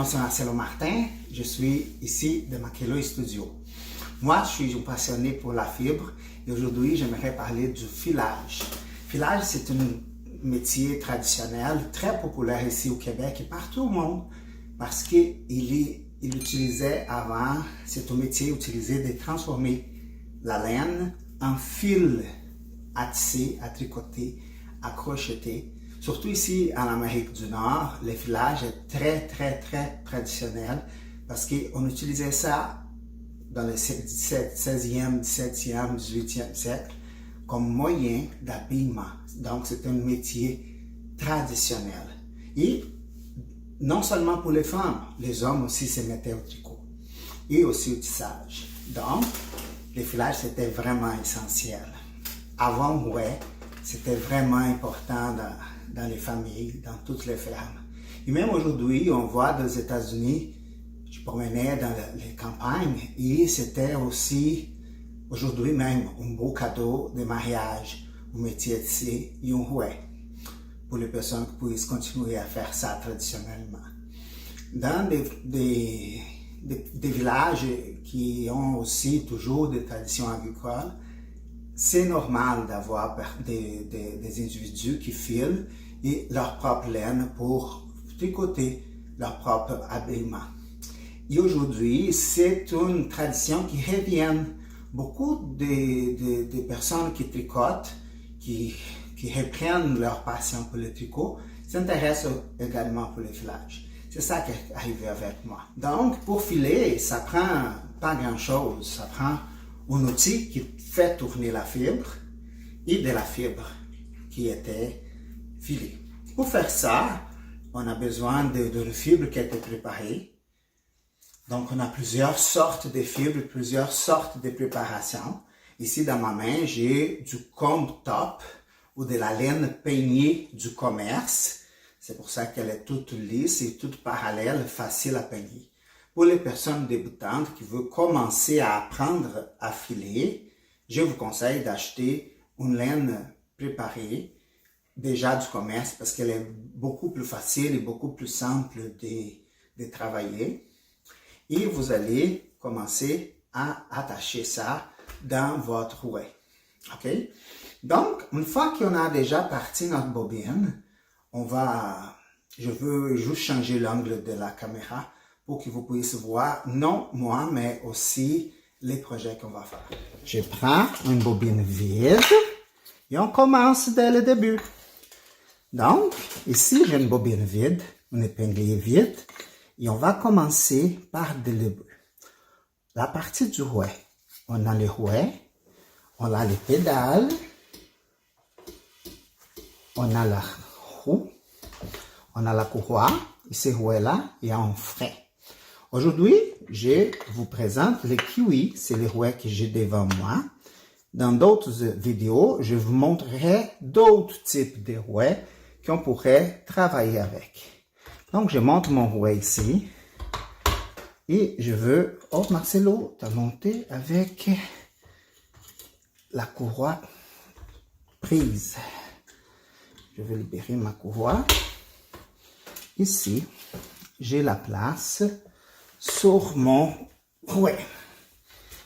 c'est Marcelo Martin, je suis ici de Makelo Studio. Moi, je suis un passionné pour la fibre et aujourd'hui, j'aimerais parler du filage. Filage, c'est un métier traditionnel très populaire ici au Québec et partout au monde parce qu'il utilisait avant, c'est un métier utilisé de transformer la laine en fil à tisser, à tricoter, à crocheter. Surtout ici en Amérique du Nord, le filage est très traditionnel parce qu'on utilisait ça dans le 16e, 17e, 18e siècle comme moyen d'habillement. Donc c'est un métier traditionnel. Et non seulement pour les femmes, les hommes aussi se mettaient au tricot et aussi au tissage. Donc le filage c'était vraiment essentiel. Avant, ouais, c'était vraiment important dans les familles, dans toutes les fermes. Et même aujourd'hui, on voit aux États-Unis, je promenais dans les campagnes et c'était aussi, aujourd'hui même, un beau cadeau de mariage, un métier de tisser et un rouet pour les personnes qui puissent continuer à faire ça traditionnellement. Dans des villages qui ont aussi toujours des traditions agricoles, c'est normal d'avoir des individus qui filent et leur propre laine pour tricoter leur propre habillement. Et aujourd'hui, c'est une tradition qui revient. Beaucoup de personnes qui tricotent, qui reprennent leur passion pour le tricot, s'intéressent également pour le filage. C'est ça qui est arrivé avec moi. Donc, pour filer, ça prend pas grand-chose. Ça prend un outil qui fait tourner la fibre et de la fibre qui était filée. Pour faire ça, on a besoin de fibres qui étaient préparées. Donc, on a plusieurs sortes de fibres, plusieurs sortes de préparations. Ici, dans ma main, j'ai du comb top ou de la laine peignée du commerce. C'est pour ça qu'elle est toute lisse et toute parallèle, facile à peigner. Pour les personnes débutantes qui veulent commencer à apprendre à filer, je vous conseille d'acheter une laine préparée, déjà du commerce, parce qu'elle est beaucoup plus facile et beaucoup plus simple de travailler. Et vous allez commencer à attacher ça dans votre rouet. OK? Donc, une fois qu'on a déjà parti notre bobine, je veux juste changer l'angle de la caméra pour que vous puissiez voir, non moi, mais aussi les projets qu'on va faire. Je prends une bobine vide et on commence dès le début. Donc, ici, j'ai une bobine vide, un épinglier vide, et on va commencer par le début. La partie du rouet. On a le rouet, on a les pédales, on a la roue, on a la courroie, et ce rouet-là, il y a un frein. Aujourd'hui, je vous présente le kiwi, c'est le rouet que j'ai devant moi. Dans d'autres vidéos, je vous montrerai d'autres types de rouets qu'on pourrait travailler avec. Donc, je monte mon rouet ici. Et je veux, oh Marcelo, t'as monté avec la courroie prise. Je vais libérer ma courroie. Ici, j'ai la place sur mon rouet.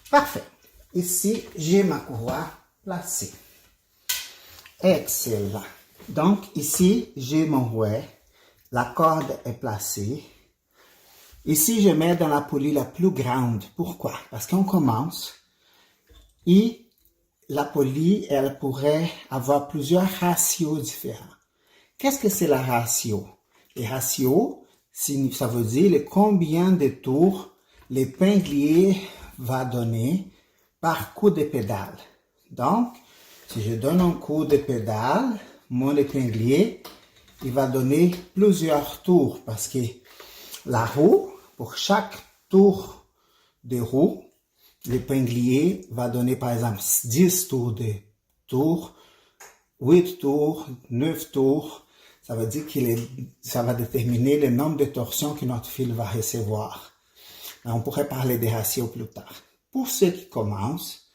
Parfait. Ici, j'ai ma courroie placée. Excellent. Donc, ici, j'ai mon rouet. La corde est placée. Ici, je mets dans la poulie la plus grande. Pourquoi? Parce qu'on commence et la poulie, elle pourrait avoir plusieurs ratios différents. Qu'est-ce que c'est la ratio? Les ratios, ça veut dire combien de tours l'épinglier va donner par coup de pédale. Donc, si je donne un coup de pédale, mon épinglier, il va donner plusieurs tours parce que la roue, pour chaque tour de roue, l'épinglier va donner par exemple 10 tours de tour, 8 tours, 9 tours. Ça veut dire ça va déterminer le nombre de torsions que notre fil va recevoir. Mais on pourrait parler des ratios plus tard. Pour ceux qui commencent,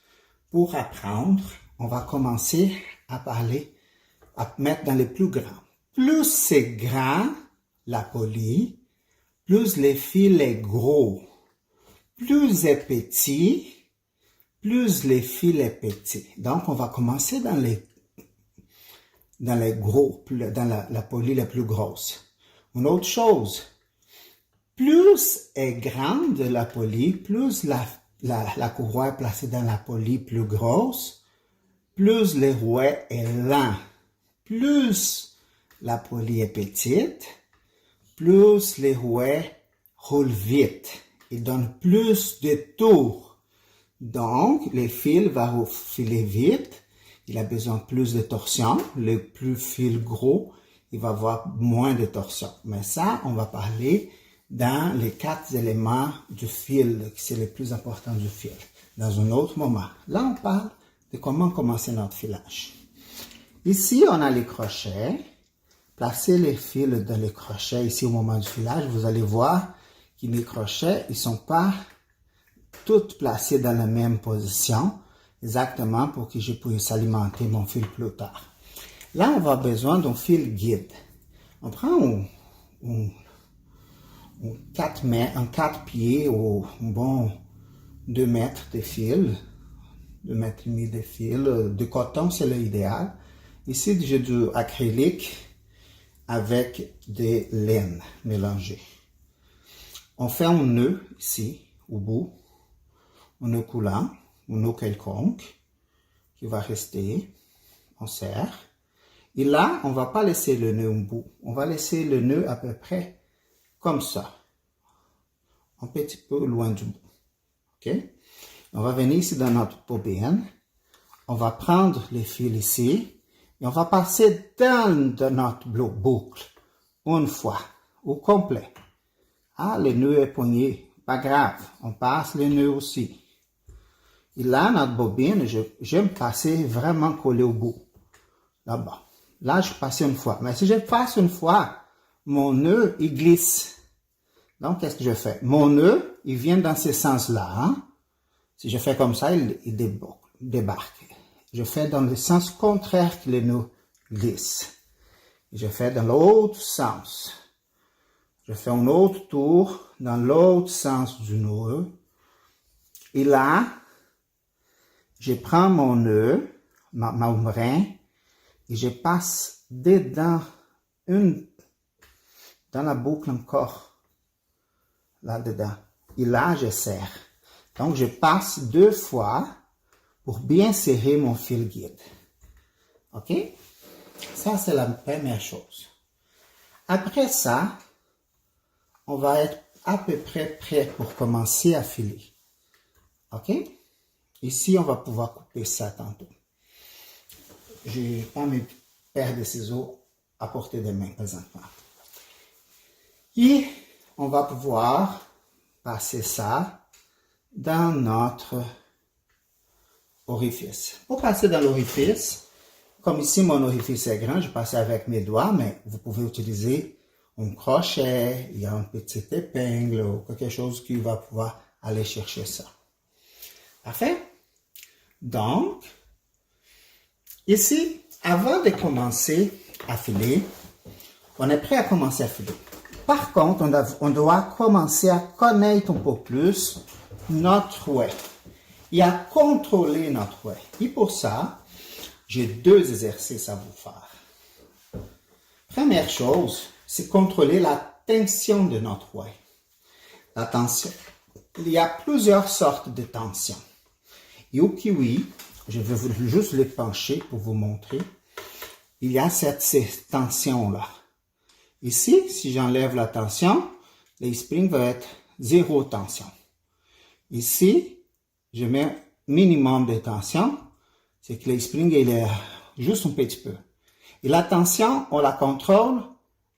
pour apprendre, on va commencer à mettre dans les plus grands. Plus c'est grand, la poulie, plus le fil est gros. Plus est petit, plus le fil est petit. Donc, on va commencer dans les gros, dans la polie la plus grosse. Une autre chose, plus est grande la polie, plus la courroie est placée dans la polie plus grosse, plus le rouet est lent. Plus la polie est petite, plus le rouet roule vite. Il donne plus de tours. Donc, le fil va filer vite. Il a besoin de plus de torsion. Le plus fil gros, il va avoir moins de torsion. Mais ça, on va parler dans les 4 éléments du fil, qui c'est le plus important du fil, dans un autre moment. Là, on parle de comment commencer notre filage. Ici, on a les crochets. Placez les fils dans les crochets ici au moment du filage. Vous allez voir que les crochets, ils sont pas tous placés dans la même position, exactement pour que je puisse alimenter mon fil plus tard. Là, on va avoir besoin d'un fil guide. On prend un 4 pieds ou un bon 2 mètres de fil, 2 mètres et demi de fil. De coton, c'est l'idéal. Ici, j'ai du acrylique avec des laines mélangées. On fait un nœud ici, au bout, un nœud coulant, un nœud quelconque, qui va rester, on serre. Et là, on va pas laisser le nœud au bout, on va laisser le nœud à peu près comme ça, un petit peu loin du bout. Ok? On va venir ici dans notre bobine, on va prendre les fils ici, et on va passer dans notre boucle, une fois, au complet. Ah, le nœud est poigné, pas grave, on passe le nœud aussi. Et là, notre bobine, j'aime passer vraiment collé au bout. Là-bas. Là, je passe une fois. Mais si je passe une fois, mon nœud, il glisse. Donc, qu'est-ce que je fais? Mon nœud, il vient dans ce sens-là. Hein? Si je fais comme ça, il débarque. Je fais dans le sens contraire que le nœud glisse. Et je fais dans l'autre sens. Je fais un autre tour dans l'autre sens du nœud. Et là, je prends mon nœud, mon brin, et je passe dedans dans la boucle encore, là-dedans. Et là, je serre. Donc, je passe 2 fois pour bien serrer mon fil guide. OK? Ça, c'est la première chose. Après ça, on va être à peu près prêt pour commencer à filer. OK? Ici, on va pouvoir couper ça tantôt. Je n'ai pas mes paires de ciseaux à portée de main présentement. Et on va pouvoir passer ça dans notre orifice. Pour passer dans l'orifice, comme ici mon orifice est grand, je passe avec mes doigts, mais vous pouvez utiliser un crochet, il y a une petite épingle ou quelque chose qui va pouvoir aller chercher ça. Parfait? Donc, ici, avant de commencer à filer, on est prêt à commencer à filer. Par contre, on doit commencer à connaître un peu plus notre rouet et à contrôler notre rouet. Et pour ça, j'ai 2 exercices à vous faire. Première chose, c'est contrôler la tension de notre rouet. La tension. Il y a plusieurs sortes de tension. Et au kiwi, je vais juste les pencher pour vous montrer. Il y a cette tension-là. Ici, si j'enlève la tension, le spring va être 0 tension. Ici, je mets minimum de tension, c'est que le spring il est juste un petit peu. Et la tension, on la contrôle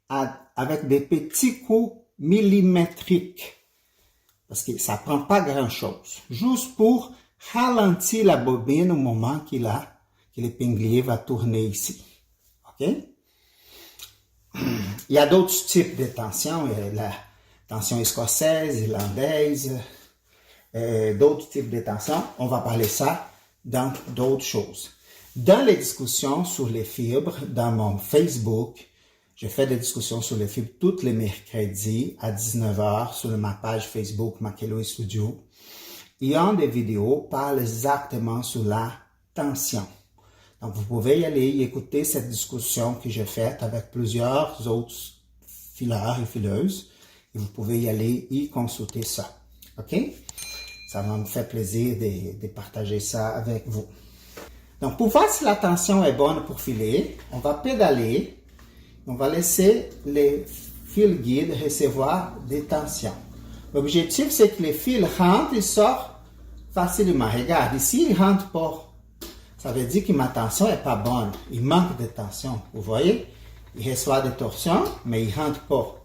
avec des petits coups millimétriques. Parce que ça prend pas grand-chose. Juste pour ralentir la bobine au moment que l'épinglier va tourner ici. OK? Il y a d'autres types de tension. Il y a la tension écossaise, irlandaise, d'autres types de tension. On va parler ça dans d'autres choses. Dans les discussions sur les fibres, dans mon Facebook, Je fais des discussions sur les fibres tous les mercredis à 19h sur ma page Facebook Makeloi Studio. Et une des vidéos parle exactement sur la tension. Donc, vous pouvez y aller y écouter cette discussion que j'ai faite avec plusieurs autres fileurs et fileuses. Et vous pouvez y aller y consulter ça. OK? Ça va me faire plaisir de partager ça avec vous. Donc, pour voir si la tension est bonne pour filer, on va pédaler. On va laisser les fils guides recevoir des tensions. L'objectif, c'est que les fils rentrent et sortent facilement. Regarde, ici, il ne rentre pas. Ça veut dire que ma tension n'est pas bonne. Il manque de tension. Vous voyez? Il reçoit des torsions, mais il ne rentre pas.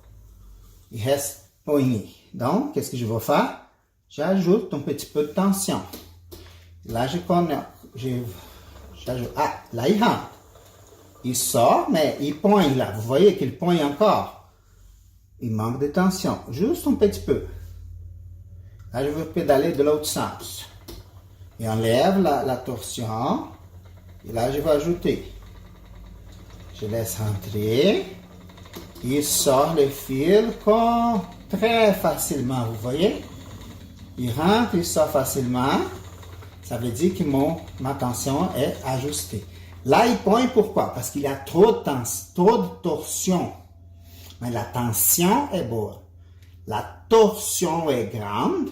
Il reste poigné. Donc, qu'est-ce que je vais faire? J'ajoute un petit peu de tension. Là, j'ajoute. Ah, là, il rentre. Il sort, mais il poigne là. Vous voyez qu'il poigne encore. Il manque de tension. Juste un petit peu. Là, je vais pédaler de l'autre sens. Et enlève la torsion. Et là, je vais ajouter. Je laisse rentrer. Il sort le fil très facilement. Vous voyez? Il rentre, il sort facilement. Ça veut dire que ma tension est ajustée. Là, il pointe pourquoi? Parce qu'il y a trop de torsion. Mais la tension est bonne. La torsion est grande,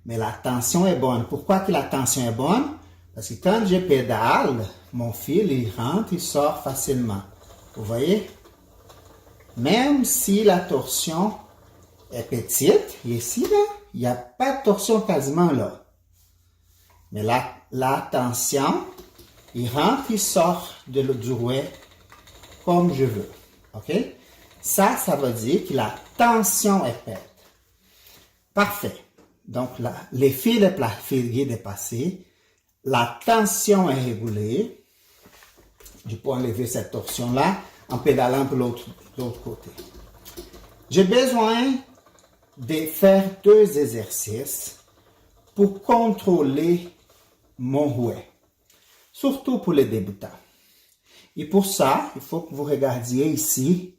mais la tension est bonne. Pourquoi que la tension est bonne? Parce que quand je pédale, mon fil, il rentre, il sort facilement. Vous voyez? Même si la torsion est petite, ici, là, il n'y a pas de torsion quasiment là. Mais la tension, il rentre, il sort du rouet comme je veux. OK? Ça veut dire que la tension est faite. Parfait. Donc, les fils de fil guide est passé. La tension est régulée. Je peux enlever cette torsion-là en pédalant pour l'autre côté. J'ai besoin de faire 2 exercices pour contrôler mon rouet. Surtout pour les débutants. Et pour ça, il faut que vous regardiez ici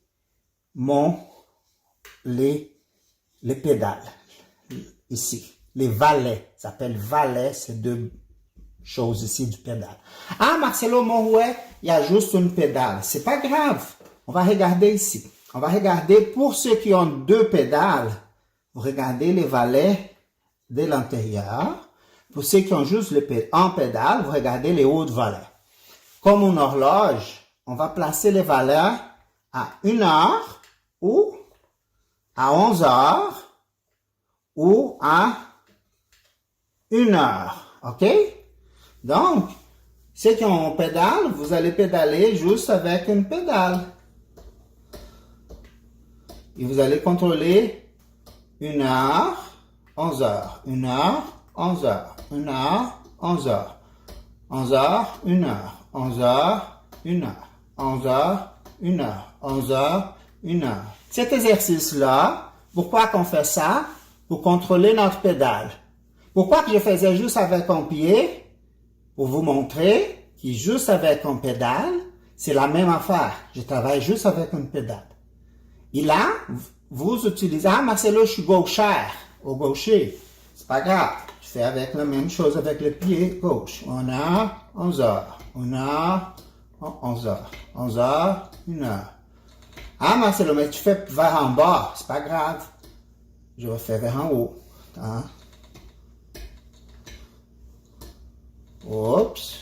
les pédales. Ici. Les valets. Ça s'appelle valets, ces 2 choses ici du pédale. Ah, Marcelo, mon rouet, il y a juste une pédale. C'est pas grave. On va regarder ici. On va regarder pour ceux qui ont 2 pédales. Vous regardez les valets de l'intérieur. Pour ceux qui ont juste un pédale, vous regardez les hauts de valets. Comme une horloge, on va placer les valets à 1 heure ou à 11 heures ou à 1 heure. OK? Donc, ceux qui ont un pédale, vous allez pédaler juste avec une pédale. Et vous allez contrôler 1 heure, 11 heures, 1 heure, 11 heures. 1 heure, 11 heures. 11 heures, 1 heure. 11 heures, 1 heure. 11 heures, 1 heure. 11 heures, 1 heure. Cet exercice-là, pourquoi qu'on fait ça? Pour contrôler notre pédale. Pourquoi que je faisais juste avec un pied? Pour vous montrer que juste avec un pédale, c'est la même affaire. Je travaille juste avec une pédale. Et là, vous utilisez, ah Marcelo, je suis gauchère, ou gaucher. C'est pas grave. Je fais avec la même chose avec le pied gauche. 1 heure, 11 heures. 1 heure, 11 heures. 11 heures, 1 heure. Ah Marcelo, mais tu fais vers en bas. C'est pas grave. Je vais faire vers en haut. Hein? Oups.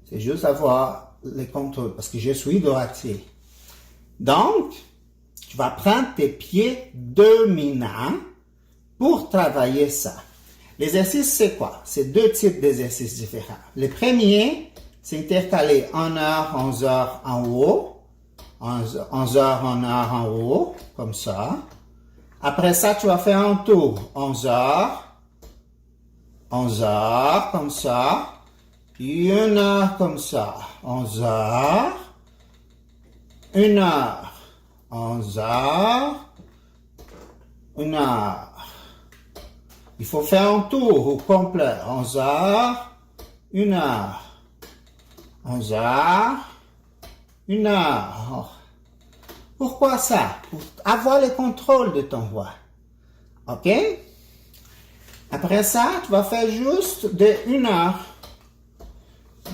C'est juste avoir les contrôles parce que je suis droitier. Donc, tu vas prendre tes pieds dominants pour travailler ça. L'exercice, c'est quoi? C'est 2 types d'exercices différents. Le premier, c'est intercaler 1 heure, 11 heures en haut. 11 heures, 1 heure en haut, comme ça. Après ça, tu vas faire un tour. 11 heures, comme ça. Puis 1 heure, comme ça. 11 heures, 1 heure. 11 heures, 1 heure. Il faut faire un tour au complet. 11 heures, 1 heure. 11 heures, 1 heure. Pourquoi ça? Pour avoir le contrôle de ton voix. OK? Après ça, tu vas faire juste de 1 heure.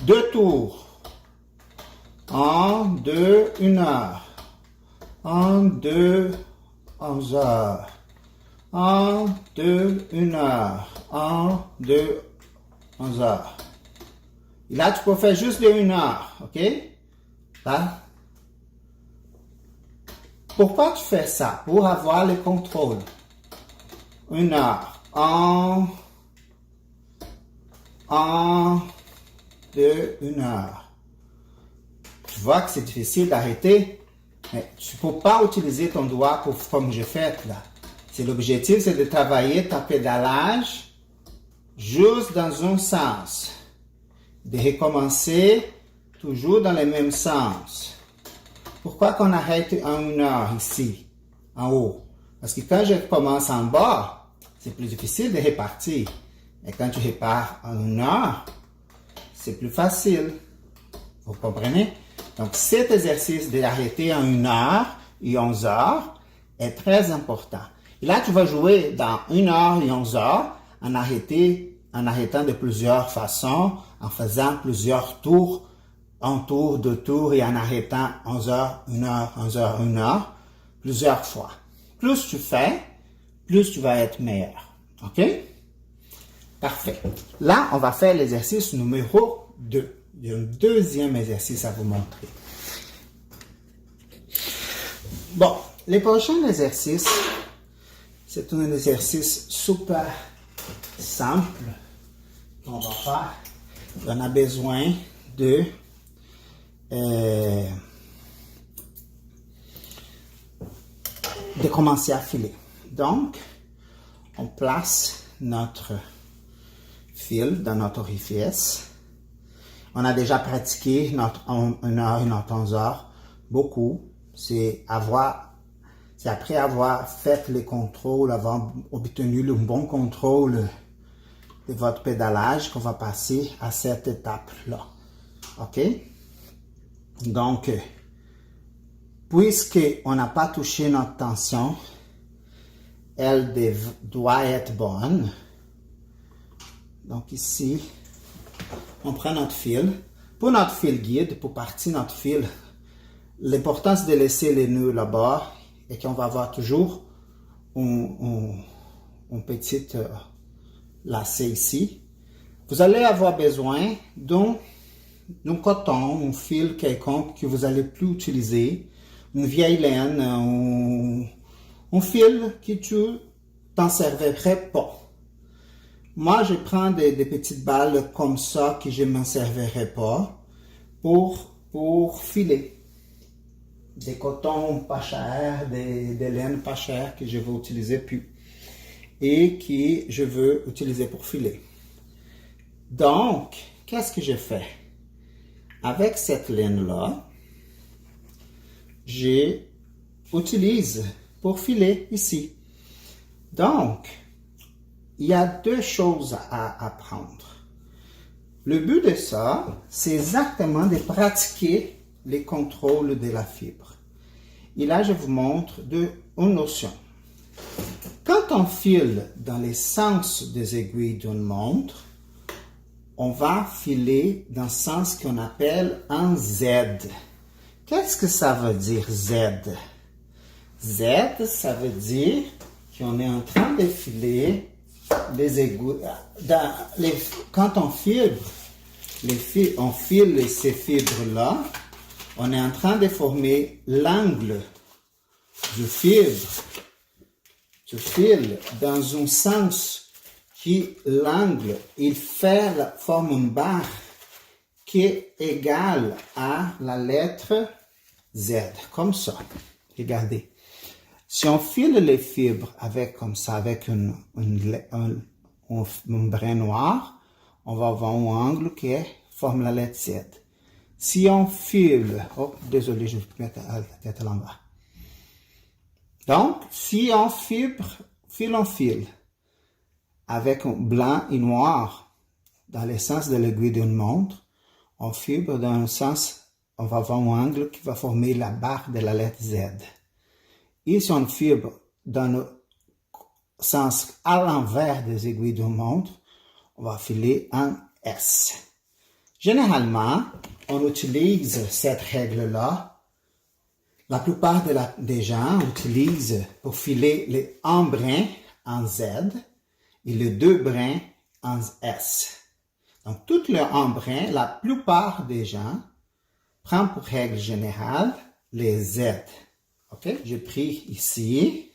2 tours. 1, 2, 1 heure. 1, 2, 11 heures. 1, 2, 1 heure. 1, 2, 11 heures. Et là, tu peux faire juste de 1 heure. OK? Là. Pourquoi tu fais ça? Pour avoir le contrôle. 1 heure. 1, 2, 1 heure. Tu vois que c'est difficile d'arrêter, mais tu ne peux pas utiliser ton doigt comme je fais là. L'objectif, c'est de travailler ta pédalage juste dans un sens. De recommencer toujours dans le même sens. Pourquoi qu'on arrête en 1 heure ici, en haut? Parce que quand je commence en bas, c'est plus difficile de repartir. Mais quand tu repars en 1 heure, c'est plus facile. Vous comprenez? Donc, cet exercice d'arrêter en 1 heure et 11 heures est très important. Et là, tu vas jouer dans 1 heure et 11 heures en arrêtant de plusieurs façons, en faisant plusieurs tours, un tour, 2 tours et en arrêtant 11 heures, 1 heure, 11 heures, 1 heure, plusieurs fois. Plus tu fais, plus tu vas être meilleur. OK? Parfait. Là, on va faire l'exercice numéro 2. Il y a un deuxième exercice à vous montrer. Bon, le prochain exercice, c'est un exercice super simple qu'on va faire. On a besoin de commencer à filer. Donc, on place notre fil dans notre orifice. On a déjà pratiqué notre 1 heure et notre 11 heures beaucoup. C'est après avoir fait les contrôles, avoir obtenu le bon contrôle de votre pédalage qu'on va passer à cette étape-là. OK? Donc, puisqu'on n'a pas touché notre tension, elle doit être bonne. Donc ici, on prend notre fil. Pour notre fil guide, pour partir notre fil, l'important c'est de laisser les nœuds là-bas et qu'on va avoir toujours un petit lacet ici. Vous allez avoir besoin d'un coton, un fil quelconque que vous allez plus utiliser, une vieille laine, un fil que tu t'en servirais pas. Moi, je prends des petites balles comme ça que je ne m'en servirai pas pour filer. Des cotons pas chers, des laines pas chères que je vais utiliser plus et que je veux utiliser pour filer. Donc, qu'est-ce que je fais? Avec cette laine-là, j'utilise pour filer ici. Donc, il y a 2 choses à apprendre. Le but de ça, c'est exactement de pratiquer les contrôles de la fibre. Et là, je vous montre une notion. Quand on file dans les sens des aiguilles d'une montre, on va filer dans le sens qu'on appelle un Z. Qu'est-ce que ça veut dire Z? Z, ça veut dire qu'on est en train de filer les aiguilles. Quand on file ces fibres-là, on est en train de former l'angle du fil dans un sens qui l'angle, il forme une barre qui est égale à la lettre Z, comme ça. Regardez. Si on file les fibres avec un brin noir, on va avoir un angle qui forme la lettre Z. Si on file, désolé, je vais mettre la tête à l'envers. Donc, si on file avec un blanc et noir dans le sens de l'aiguille d'une montre, on fibre dans un sens, on va avoir un angle qui va former la barre de la lettre Z. Ici, une fibre dans le sens à l'envers des aiguilles de montre, on va filer en S. Généralement, on utilise cette règle-là. La plupart des gens utilisent pour filer les un brin en Z et les deux brins en S. Donc, tout le un brin, la plupart des gens prennent pour règle générale les Z. OK? Je prie ici.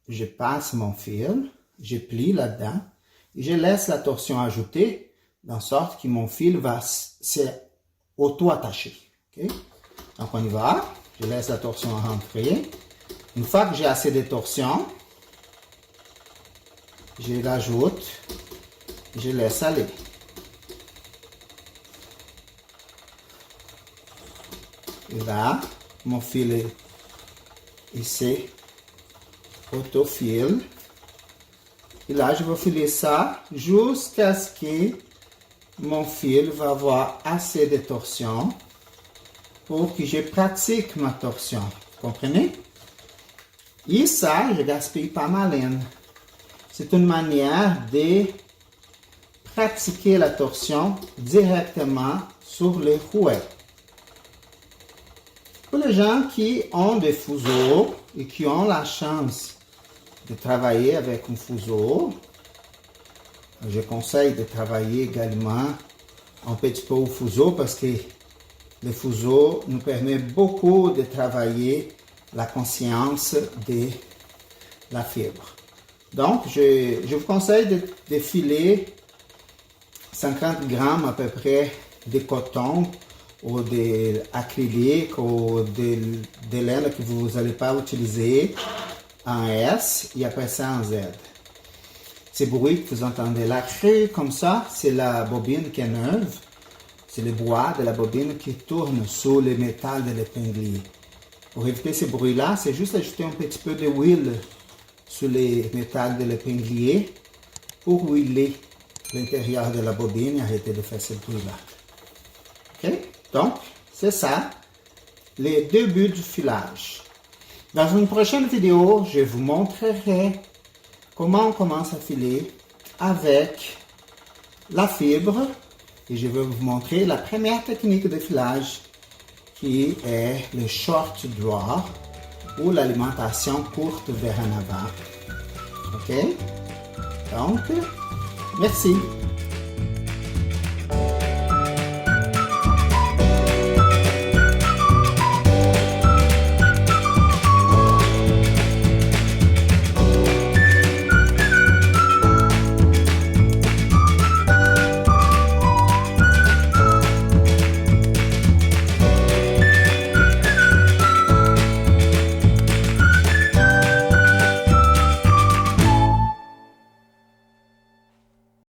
Je passe mon fil. Je plie là-dedans. Et je laisse la torsion ajoutée de sorte que mon fil va s'auto-attacher. Okay? Donc, on y va. Je laisse la torsion rentrer. Une fois que j'ai assez de torsion, je l'ajoute. Je laisse aller. Et là, mon fil ici autofile. Et là, je vais filer ça jusqu'à ce que mon fil va avoir assez de torsion pour que je pratique ma torsion. Vous comprenez? Et ça, je gaspille pas ma laine. C'est une manière de pratiquer la torsion directement sur les rouets. Pour les gens qui ont des fuseaux et qui ont la chance de travailler avec un fuseau, je conseille de travailler également un petit peu au fuseau parce que le fuseau nous permet beaucoup de travailler la conscience de la fibre. Donc, je vous conseille de filer 50 grammes à peu près de coton ou d'acrylique ou de laine que vous n'allez pas utiliser en S et après ça en Z. Ces bruits que vous entendez là, comme ça, c'est la bobine qui est neuve. C'est le bois de la bobine qui tourne sur le métal de l'épinglier. Pour éviter ces bruits-là, c'est juste ajouter un petit peu d'huile sur le métal de l'épinglier pour huiler l'intérieur de la bobine et arrêter de faire ces bruits-là. OK? Donc, c'est ça, les débuts du filage. Dans une prochaine vidéo, je vous montrerai comment on commence à filer avec la fibre et je vais vous montrer la première technique de filage qui est le short draw ou l'alimentation courte vers en avant. OK? Donc, merci.